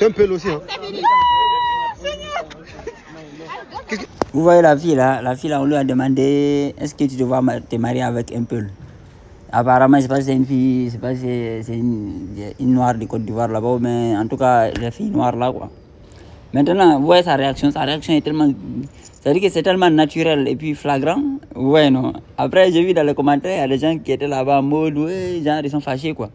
C'est un peu aussi. Hein. Vous voyez la fille là, on lui a demandé est-ce que tu te vois te marier avec un Peul. Apparemment, je ne sais pas si c'est une fille, je ne sais pas si c'est une noire de Côte d'Ivoire là-bas, mais en tout cas, la fille noire là quoi. Maintenant, vous voyez sa réaction est tellement. C'est-à-dire que c'est tellement naturel et puis flagrant. Ouais, non. Après, j'ai vu dans les commentaires, il y a des gens qui étaient là-bas en mode, ouais, genre, ils sont fâchés quoi.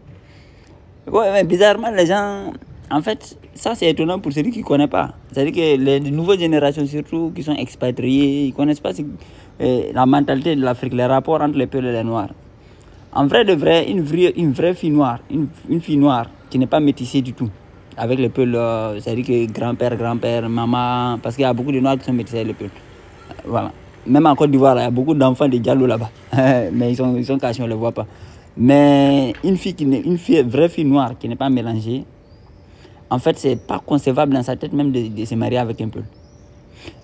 Ouais, mais bizarrement, les gens. En fait, ça c'est étonnant pour celui qui ne connaît pas. C'est-à-dire que les nouvelles générations, surtout, qui sont expatriées, ils ne connaissent pas la mentalité de l'Afrique, les rapports entre les Peuls et les Noirs. En vrai de vrai, une vraie fille noire, une fille noire qui n'est pas métissée du tout, avec les Peuls, c'est-à-dire que grand-père, maman, parce qu'il y a beaucoup de Noirs qui sont métissés avec les Peuls. Voilà. Même en Côte d'Ivoire, il y a beaucoup d'enfants de Diallo là-bas, mais ils sont cachés, on ne les voit pas. Mais une vraie fille noire qui n'est pas mélangée, en fait, c'est pas concevable dans sa tête même de se marier avec un Peul.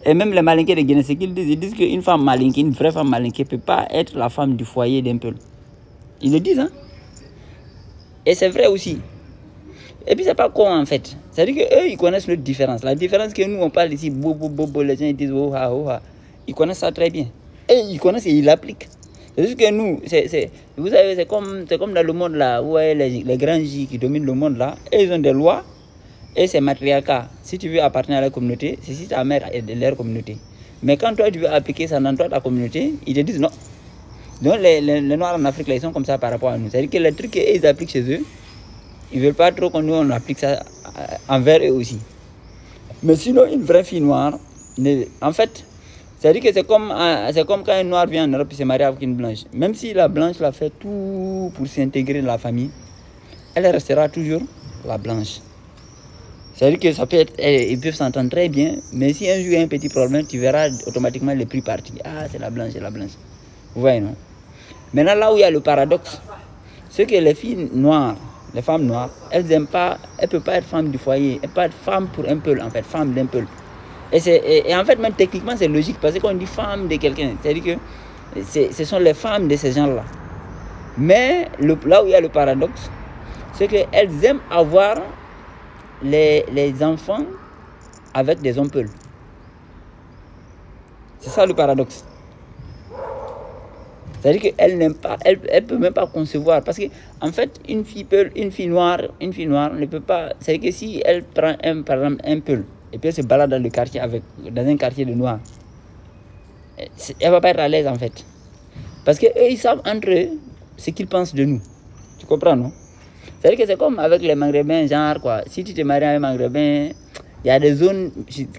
Et même les Malinqués de Guinée, c'est qu'ils disent. Ils disent qu'une femme malinquée, une vraie femme malinquée, ne peut pas être la femme du foyer d'un Peul. Ils le disent, hein. Et c'est vrai aussi. Et puis, c'est pas con, en fait. C'est-à-dire qu'eux, ils connaissent notre différence. La différence que nous, on parle ici, les gens ils disent, oh, ah, oh, ah. Ils connaissent ça très bien. Et ils connaissent et ils l'appliquent. C'est juste que nous, vous savez, c'est comme dans le monde là, où les grands J qui dominent le monde là, et ils ont des lois. Et c'est matriarcat. Si tu veux appartenir à la communauté, c'est si ta mère est de leur communauté. Mais quand toi, tu veux appliquer ça dans ta communauté, ils te disent non. Donc, les Noirs en Afrique, là, ils sont comme ça par rapport à nous. C'est-à-dire que les trucs qu'ils appliquent chez eux, ils ne veulent pas trop qu'on on applique ça envers eux aussi. Mais sinon, une vraie fille noire, en fait, c'est-à-dire que c'est comme quand un noir vient en Europe et se marie avec une blanche. Même si la blanche l'a fait tout pour s'intégrer dans la famille, elle restera toujours la blanche. C'est-à-dire que ça peut être, ils peuvent s'entendre très bien, mais si un jour il y a un petit problème, tu verras automatiquement les prix partis. Ah, c'est la blanche, c'est la blanche. Vous voyez, non? Maintenant, là où il y a le paradoxe, c'est que les filles noires, les femmes noires, elles n'aiment pas, elles ne peuvent pas être femmes du foyer, elles ne peuvent pas être femmes pour un Peul, en fait, femme d'un Peul. Et en fait, même techniquement, c'est logique, parce qu'on dit femme de quelqu'un, c'est-à-dire que ce sont les femmes de ces gens-là. Mais là où il y a le paradoxe, c'est qu'elles aiment avoir les enfants avec des hommes Peuls. C'est ça le paradoxe. C'est-à-dire qu'elle n'aime pas, elle peut même pas concevoir. Parce que, en fait, une fille noire ne peut pas. C'est-à-dire que si elle prend par exemple un Peul, et puis elle se balade dans le quartier dans un quartier de noirs, elle ne va pas être à l'aise en fait. Parce qu'eux, ils savent entre eux ce qu'ils pensent de nous. Tu comprends, non? C'est-à-dire que c'est comme avec les Maghrébins, genre quoi. Si tu te maries avec un Maghrébin, il y a des zones,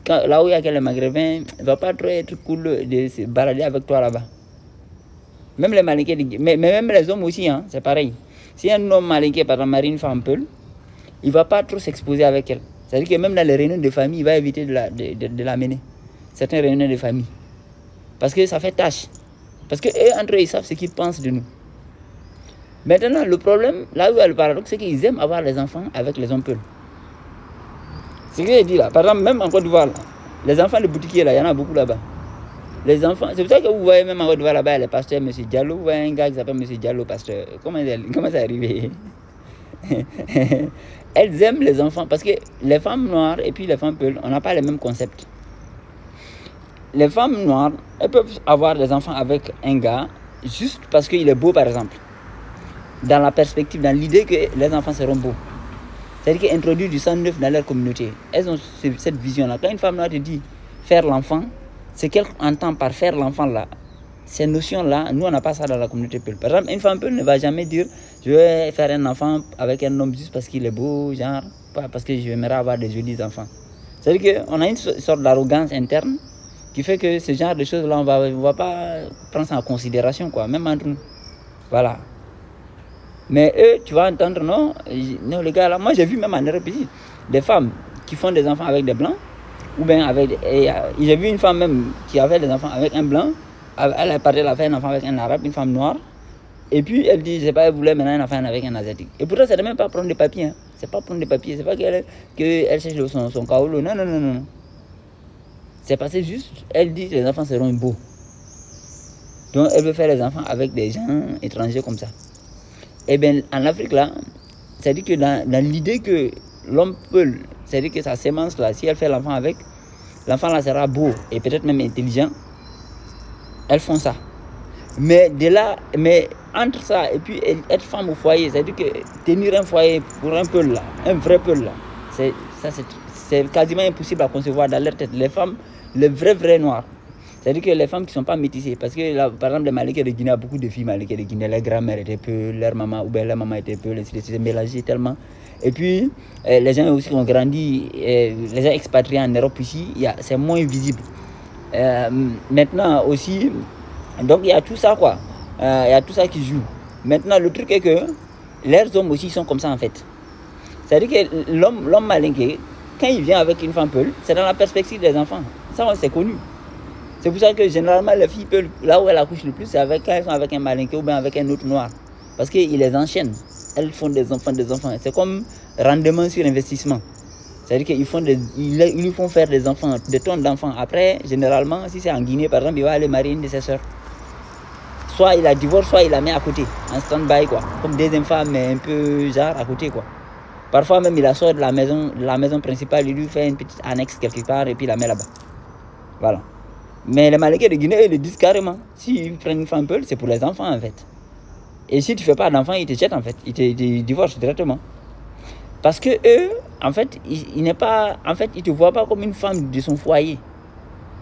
là où il y a les Maghrébins, il ne va pas trop être cool de se balader avec toi là-bas. Même les Malinqués, mais même les hommes aussi, hein, c'est pareil. Si un homme Malinqué, par exemple, marie une femme Peul, il ne va pas trop s'exposer avec elle. C'est-à-dire que même dans les réunions de famille, il va éviter de l'amener. Certaines réunions de famille. Parce que ça fait tâche. Parce qu'eux, entre eux, ils savent ce qu'ils pensent de nous. Maintenant, le problème, là où il y a le paradoxe, c'est qu'ils aiment avoir les enfants avec les hommes Peuls. C'est ce que j'ai dit là. Par exemple, même en Côte d'Ivoire, les enfants de boutiquiers, là, il y en a beaucoup là-bas. Les enfants, c'est pour ça que vous voyez même en Côte d'Ivoire là-bas, les pasteurs, M. Diallo, vous voyez un gars qui s'appelle M. Diallo, pasteur. Comment c'est arrivé? Elles aiment les enfants parce que les femmes noires et puis les femmes Peuls, on n'a pas les mêmes concepts. Les femmes noires, elles peuvent avoir des enfants avec un gars juste parce qu'il est beau, par exemple. Dans la perspective, dans l'idée que les enfants seront beaux. C'est-à-dire qu'introduire du sang neuf dans leur communauté. Elles ont cette vision-là. Quand une femme noire te dit faire l'enfant, ce qu'elle entend par faire l'enfant là, ces notions-là, nous on n'a pas ça dans la communauté Peul. Par exemple, une femme Peul ne va jamais dire je vais faire un enfant avec un homme juste parce qu'il est beau, genre, pas parce que j'aimerais avoir des jolis enfants. C'est-à-dire qu'on a une sorte d'arrogance interne qui fait que ce genre de choses-là, on ne va pas prendre ça en considération, quoi, même entre nous. Voilà. Mais eux, tu vas entendre, non, les gars, là, moi j'ai vu même en Europe ici, des femmes qui font des enfants avec des blancs, ou bien avec. J'ai vu une femme même qui avait des enfants avec un blanc, elle est partie faire un enfant avec un arabe, une femme noire, et puis elle dit, je sais pas, elle voulait maintenant un enfant avec un asiatique. Et pourtant, ça ne même pas prendre des papiers, hein. C'est pas prendre des papiers, c'est pas qu'elle cherche son kaolo, non, non, non, non. C'est passé juste, elle dit que les enfants seront beaux. Donc elle veut faire les enfants avec des gens étrangers comme ça. Et bien en Afrique là, c'est-à-dire que dans l'idée que l'homme Peul c'est-à-dire que sa sémence là, si elle fait l'enfant avec, l'enfant là sera beau et peut-être même intelligent. Elles font ça. Mais de là, mais entre ça et puis être femme au foyer, c'est-à-dire que tenir un foyer pour un peu là, un vrai peu là, c'est quasiment impossible à concevoir dans leur tête. Les femmes, les vrais noirs, c'est-à-dire que les femmes qui ne sont pas métissées, parce que là, par exemple, les Malickés de Guinée, il y a beaucoup de filles Malickés de Guinée, leur grand-mère était peu, leur maman, ou bien leur maman était peu, c'est mélangé tellement. Et puis, les gens aussi ont grandi, les gens expatriés en Europe ici, c'est moins visible. Maintenant aussi, donc il y a tout ça quoi, il y a tout ça qui joue. Maintenant le truc est que leurs hommes aussi sont comme ça en fait. C'est-à-dire que l'homme malinqué, quand il vient avec une femme peul, c'est dans la perspective des enfants. Ça c'est connu. C'est pour ça que généralement les filles peul, là où elles accouchent le plus, c'est quand elles sont avec un malinqué ou bien avec un autre noir. Parce qu'ils les enchaînent. Elles font des enfants. C'est comme rendement sur investissement. C'est-à-dire qu'ils lui font faire des enfants, des tonnes d'enfants. Après, généralement, si c'est en Guinée, par exemple, il va aller marier une de ses soeurs. Soit il la divorce, soit il la met à côté, en stand-by, quoi. Comme deuxième femme, mais un peu genre à côté, quoi. Parfois même, il la sort de la maison principale, il lui fait une petite annexe quelque part et puis il la met là-bas. Voilà. Mais les Malickés de Guinée, ils le disent carrément. S'ils prennent une femme peul, c'est pour les enfants, en fait. Et si tu ne fais pas d'enfants, ils te jettent, en fait. Ils te divorcent directement. Parce que eux, en fait, ils ne te voient pas comme une femme de son foyer.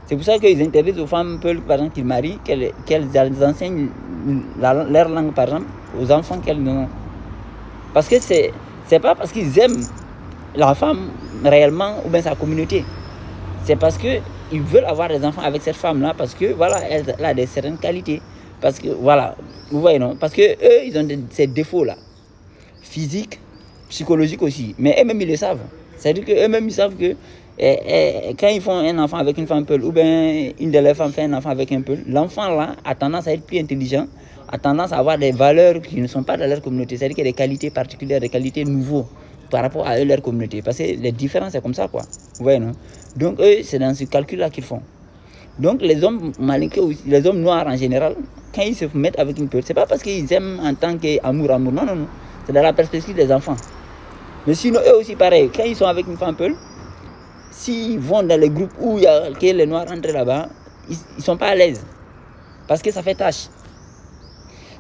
C'est pour ça qu'ils interdisent aux femmes peules, par exemple, qu'ils marient, qu'elles enseignent leur langue, par exemple, aux enfants qu'elles n'ont. Parce que c'est pas parce qu'ils aiment la femme réellement ou bien sa communauté. C'est parce qu'ils veulent avoir des enfants avec cette femme-là, parce que, voilà, elle a des certaines qualités. Parce que, voilà, vous voyez, non? Parce que eux, ils ont ces défauts-là, physiques, psychologique aussi, mais eux-mêmes ils le savent. C'est-à-dire qu'eux-mêmes ils savent que quand ils font un enfant avec une femme peul, ou bien une de leurs femmes fait un enfant avec un peul, l'enfant là a tendance à être plus intelligent, a tendance à avoir des valeurs qui ne sont pas dans leur communauté. C'est-à-dire qu'il y a des qualités particulières, des qualités nouveaux par rapport à eux, leur communauté. Parce que les différences, c'est comme ça, quoi. Vous voyez, non? Donc eux, c'est dans ce calcul-là qu'ils font. Donc les hommes malinqués, les hommes noirs en général, quand ils se mettent avec une peul, c'est pas parce qu'ils aiment en tant qu'amour, non. C'est dans la perspective des enfants. Mais sinon, eux aussi, pareil, quand ils sont avec une femme peul, s'ils vont dans les groupes où il y a les noirs entrent là-bas, ils ne sont pas à l'aise. Parce que ça fait tâche.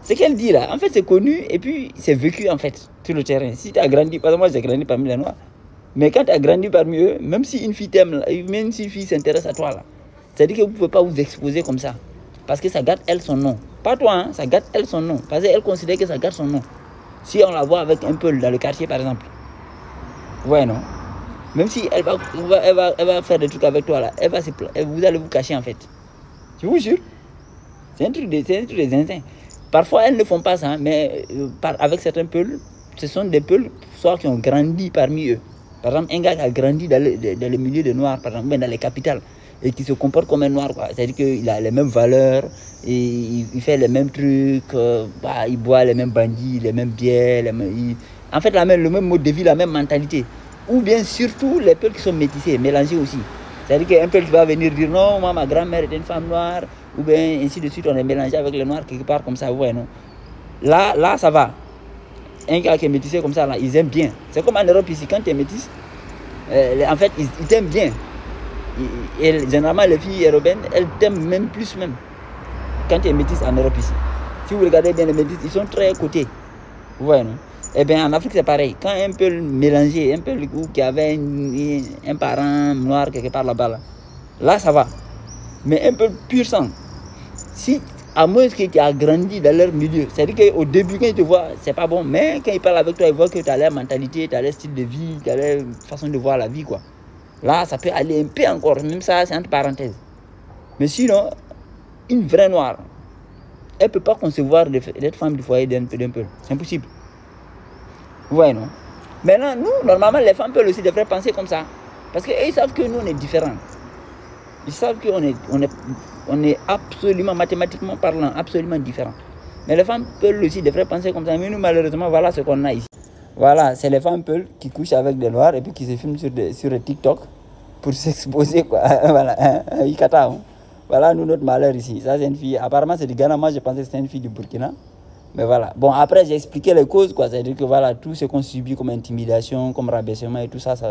Ce qu'elle dit là, en fait, c'est connu et puis c'est vécu en fait, sur le terrain. Si tu as grandi, parce que moi j'ai grandi parmi les noirs, mais quand tu as grandi parmi eux, même si une fille t'aime, même si une fille s'intéresse à toi là, c'est-à-dire que vous ne pouvez pas vous exposer comme ça. Parce que ça garde elle son nom. Pas toi, hein, ça garde elle son nom. Parce qu'elle considère que ça garde son nom. Si on la voit avec un peul dans le quartier par exemple. Ouais, non. Même si elle va faire des trucs avec toi là, vous allez vous cacher en fait. Je vous jure. C'est un truc des instincts. Parfois elles ne font pas ça, mais avec certains peuls, ce sont des peuls soit qui ont grandi parmi eux. Par exemple, un gars qui a grandi dans le milieu des noirs, par exemple, dans les capitales, et qui se comporte comme un noir, c'est-à-dire qu'il a les mêmes valeurs, et il fait les mêmes trucs, il boit les mêmes bandits, les mêmes bières, en fait le même mode de vie, la même mentalité. Ou bien surtout les peuples qui sont métissés, mélangés aussi. C'est-à-dire qu'un peuple qui va venir dire non, moi ma grand-mère était une femme noire, ou bien ainsi de suite, on est mélangé avec les noirs quelque part comme ça, ouais, non. Là ça va. Un gars qui est métissé comme ça, là, ils aiment bien. C'est comme en Europe ici, quand tu es métisse, en fait, ils t'aiment bien. Et généralement, les filles européennes, elles t'aiment même plus même. Quand tu es métisse en Europe ici. Si vous regardez bien les métisses, ils sont très cotés. Vous voyez, non? Eh bien, en Afrique, c'est pareil. Quand un peu mélangé, un peu qui avait un parent noir quelque part là-bas, là, ça va. Mais un peu pur sang. Si, à moins que tu as grandi dans leur milieu, c'est-à-dire qu'au début, quand ils te voient, c'est pas bon. Mais quand ils parlent avec toi, ils voient que tu as leur mentalité, tu as leur style de vie, tu as leur façon de voir la vie, quoi. Là, ça peut aller un peu encore. Même ça, c'est entre parenthèses. Mais sinon, une vraie noire, elle ne peut pas concevoir d'être femme du foyer d'un peu. C'est impossible. Vous voyez, non? Maintenant, nous, normalement, les femmes peuvent aussi devraient penser comme ça. Parce qu'ils savent que nous, on est différents. Ils savent qu'on est absolument, mathématiquement parlant, absolument différents. Mais les femmes peuvent aussi devraient penser comme ça. Mais nous, malheureusement, voilà ce qu'on a ici. Voilà, c'est les femmes peuvent qui couchent avec des noirs et puis qui se filment sur le TikTok pour s'exposer, quoi. Voilà, Ikata, hein. Voilà, nous, notre malheur ici. Ça, c'est une fille. Apparemment, c'est du Ghana. Moi, je pensais que c'était une fille du Burkina. Mais voilà. Bon, après, j'ai expliqué les causes, quoi. C'est-à-dire que voilà, tout ce qu'on subit comme intimidation, comme rabaissement et tout ça, ça